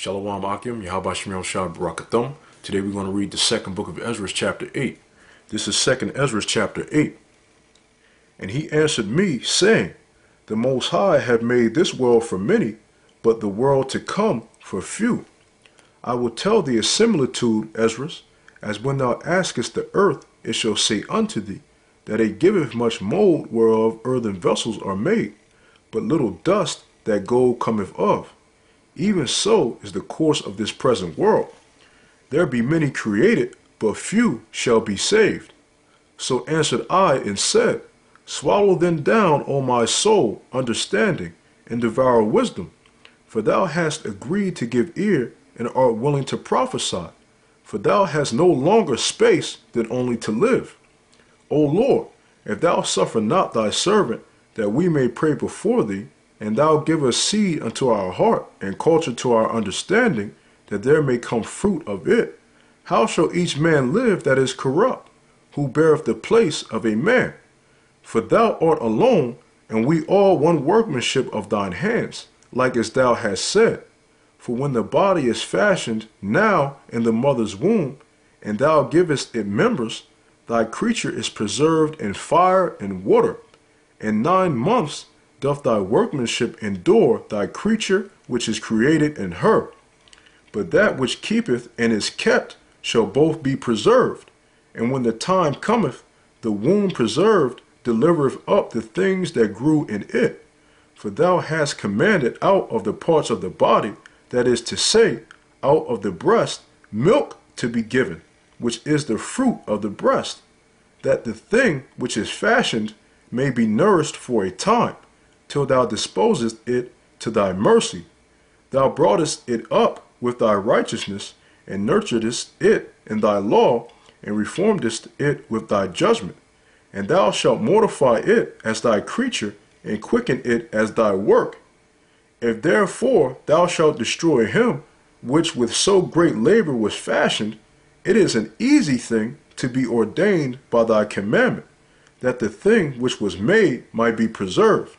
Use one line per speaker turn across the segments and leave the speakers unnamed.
Shalom Akim, Yahabashim Shah Barakathum. Today we're going to read the second book of Ezra, chapter 8. This is 2nd Ezra, chapter 8. And he answered me, saying, The Most High have made this world for many, but the world to come for few. I will tell thee a similitude, Ezra, as when thou askest the earth, it shall say unto thee, that it giveth much mold whereof earthen vessels are made, but little dust that gold cometh of. Even so is the course of this present world. There be many created, but few shall be saved. So answered I and said, Swallow then down, O my soul, understanding, and devour wisdom. For thou hast agreed to give ear, and art willing to prophesy. For thou hast no longer space than only to live. O Lord, if thou suffer not thy servant, that we may pray before thee, and thou give us seed unto our heart, and culture to our understanding, that there may come fruit of it, how shall each man live that is corrupt, who beareth the place of a man? For thou art alone, and we all one workmanship of thine hands, like as thou hast said. For when the body is fashioned now in the mother's womb, and thou givest it members, thy creature is preserved in fire and water, and 9 months doth thy workmanship endure thy creature which is created in her. But that which keepeth and is kept shall both be preserved. And when the time cometh, the womb preserved delivereth up the things that grew in it. For thou hast commanded out of the parts of the body, that is to say, out of the breast, milk to be given, which is the fruit of the breast, that the thing which is fashioned may be nourished for a time, till thou disposest it to thy mercy. Thou broughtest it up with thy righteousness, and nurturedst it in thy law, and reformedst it with thy judgment. And thou shalt mortify it as thy creature, and quicken it as thy work. If therefore thou shalt destroy him, which with so great labor was fashioned, it is an easy thing to be ordained by thy commandment, that the thing which was made might be preserved.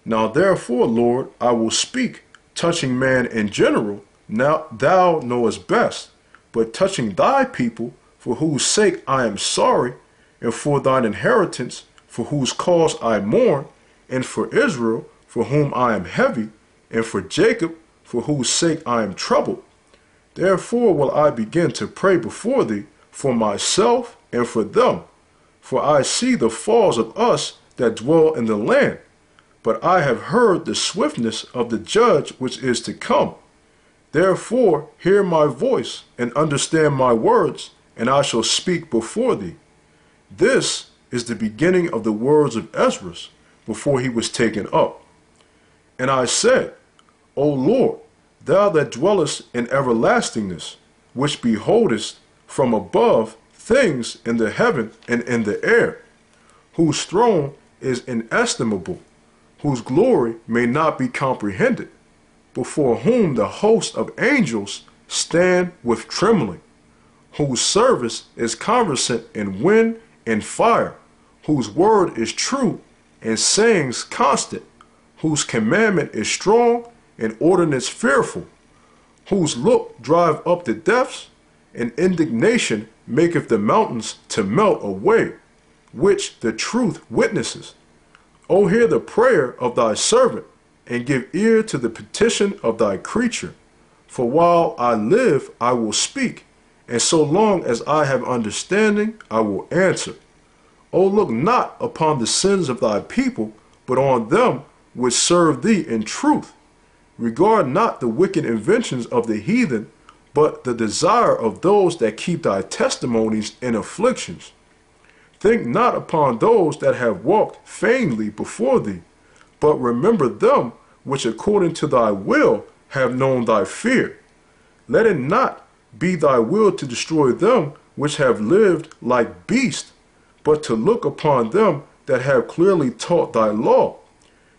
Now therefore, Lord, I will speak, touching man in general, now thou knowest best, but touching thy people, for whose sake I am sorry, and for thine inheritance, for whose cause I mourn, and for Israel, for whom I am heavy, and for Jacob, for whose sake I am troubled. Therefore will I begin to pray before thee, for myself and for them. For I see the falls of us that dwell in the land, but I have heard the swiftness of the judge which is to come. Therefore hear my voice, and understand my words, and I shall speak before thee. This is the beginning of the words of Ezra, before he was taken up. And I said, O Lord, thou that dwellest in everlastingness, which beholdest from above things in the heaven and in the air, whose throne is inestimable, whose glory may not be comprehended, before whom the host of angels stand with trembling, whose service is conversant in wind and fire, whose word is true and sayings constant, whose commandment is strong and ordinance fearful, whose look drive up the depths, and indignation maketh the mountains to melt away, which the truth witnesses. O hear the prayer of thy servant, and give ear to the petition of thy creature. For while I live I will speak, and so long as I have understanding I will answer. O look not upon the sins of thy people, but on them which serve thee in truth. Regard not the wicked inventions of the heathen, but the desire of those that keep thy testimonies in afflictions. Think not upon those that have walked vainly before thee, but remember them which according to thy will have known thy fear. Let it not be thy will to destroy them which have lived like beasts, but to look upon them that have clearly taught thy law.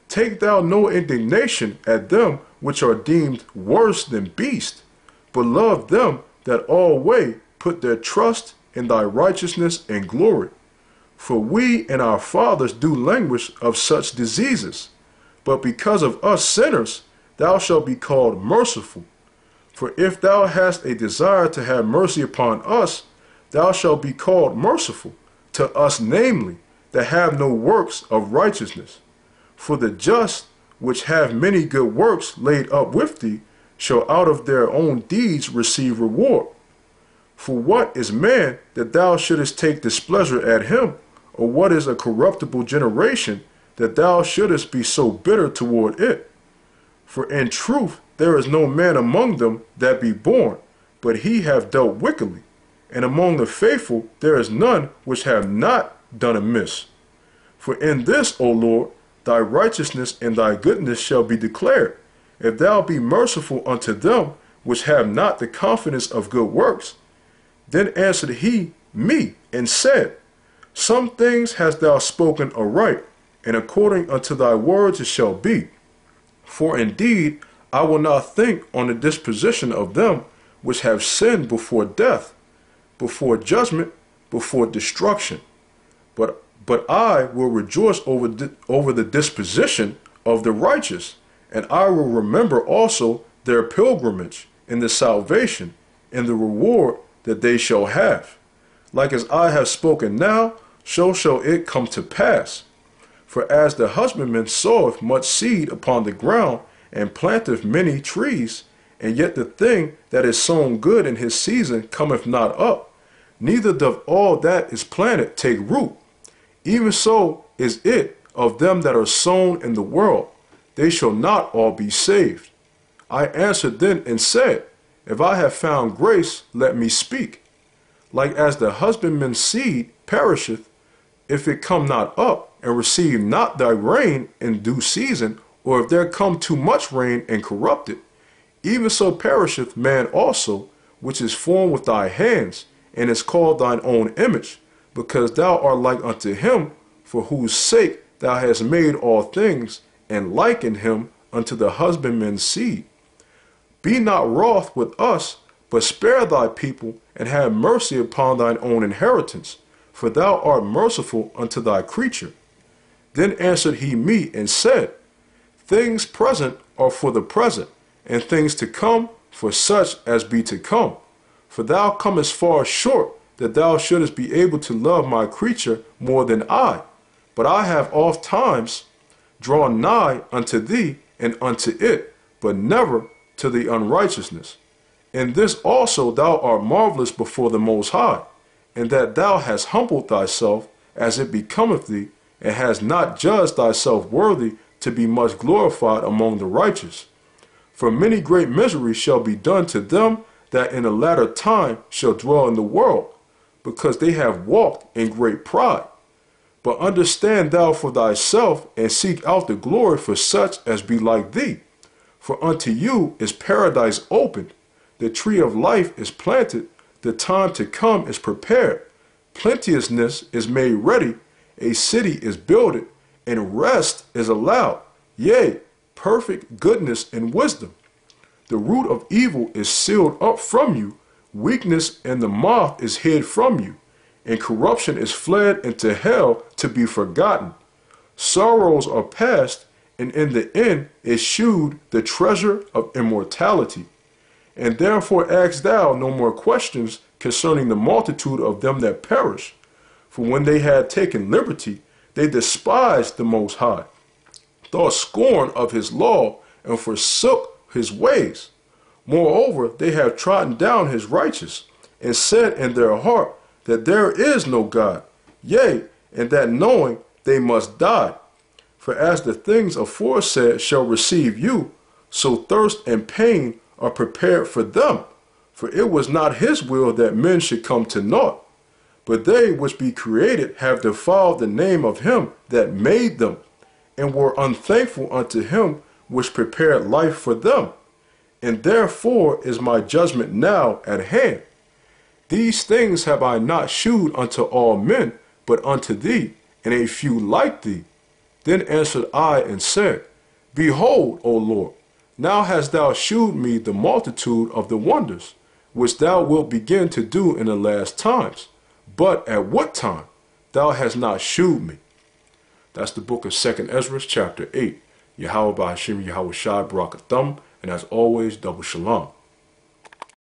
Take thou no indignation at them which are deemed worse than beasts, but love them that always put their trust in thy righteousness and glory. For we and our fathers do languish of such diseases, but because of us sinners, thou shalt be called merciful. For if thou hast a desire to have mercy upon us, thou shalt be called merciful to us, namely, that have no works of righteousness. For the just, which have many good works laid up with thee, shall out of their own deeds receive reward. For what is man that thou shouldest take displeasure at him? Or what is a corruptible generation that thou shouldest be so bitter toward it? For in truth there is no man among them that be born, but he have dealt wickedly. And among the faithful there is none which have not done amiss. For in this, O Lord, thy righteousness and thy goodness shall be declared, if thou be merciful unto them which have not the confidence of good works. Then answered he me, and said, Some things hast thou spoken aright, and according unto thy words it shall be. For indeed I will not think on the disposition of them which have sinned before death, before judgment, before destruction. But I will rejoice over the disposition of the righteous, and I will remember also their pilgrimage in the salvation and the reward that they shall have. Like as I have spoken now, so shall it come to pass. For as the husbandman soweth much seed upon the ground, and planteth many trees, and yet the thing that is sown good in his season cometh not up, neither doth all that is planted take root. Even so is it of them that are sown in the world. They shall not all be saved. I answered then and said, If I have found grace, let me speak. Like as the husbandman's seed perisheth, if it come not up, and receive not thy rain in due season, or if there come too much rain and corrupt it, even so perisheth man also, which is formed with thy hands, and is called thine own image, because thou art like unto him, for whose sake thou hast made all things, and likened him unto the husbandman's seed. Be not wroth with us, but spare thy people, and have mercy upon thine own inheritance, for thou art merciful unto thy creature. Then answered he me, and said, Things present are for the present, and things to come for such as be to come. For thou comest far short, that thou shouldest be able to love my creature more than I. But I have oft times drawn nigh unto thee and unto it, but never to the unrighteousness. In this also thou art marvelous before the Most High, and that thou hast humbled thyself as it becometh thee, and hast not judged thyself worthy to be much glorified among the righteous. For many great miseries shall be done to them that in the latter time shall dwell in the world, because they have walked in great pride. But understand thou for thyself, and seek out the glory for such as be like thee. For unto you is paradise opened, the tree of life is planted, the time to come is prepared, plenteousness is made ready, a city is builded, and rest is allowed, yea, perfect goodness and wisdom. The root of evil is sealed up from you, weakness and the moth is hid from you, and corruption is fled into hell to be forgotten. Sorrows are past, and in the end is shewed the treasure of immortality. And therefore ask thou no more questions concerning the multitude of them that perish. For when they had taken liberty, they despised the Most High, thought scorn of his law, and forsook his ways. Moreover, they have trodden down his righteous, and said in their heart that there is no God, yea, and that knowing they must die. For as the things aforesaid shall receive you, so thirst and pain are prepared for them. For it was not his will that men should come to naught, but they which be created have defiled the name of him that made them, and were unthankful unto him which prepared life for them. And therefore is my judgment now at hand. These things have I not shewed unto all men, but unto thee, and a few like thee. Then answered I and said, Behold, O Lord, now hast thou shewed me the multitude of the wonders, which thou wilt begin to do in the last times. But at what time? Thou hast not shewed me. That's the book of 2nd Ezra, chapter 8. Yahweh Ba'Hashim Yahweh Shai Barak Atham, and as always, double shalom.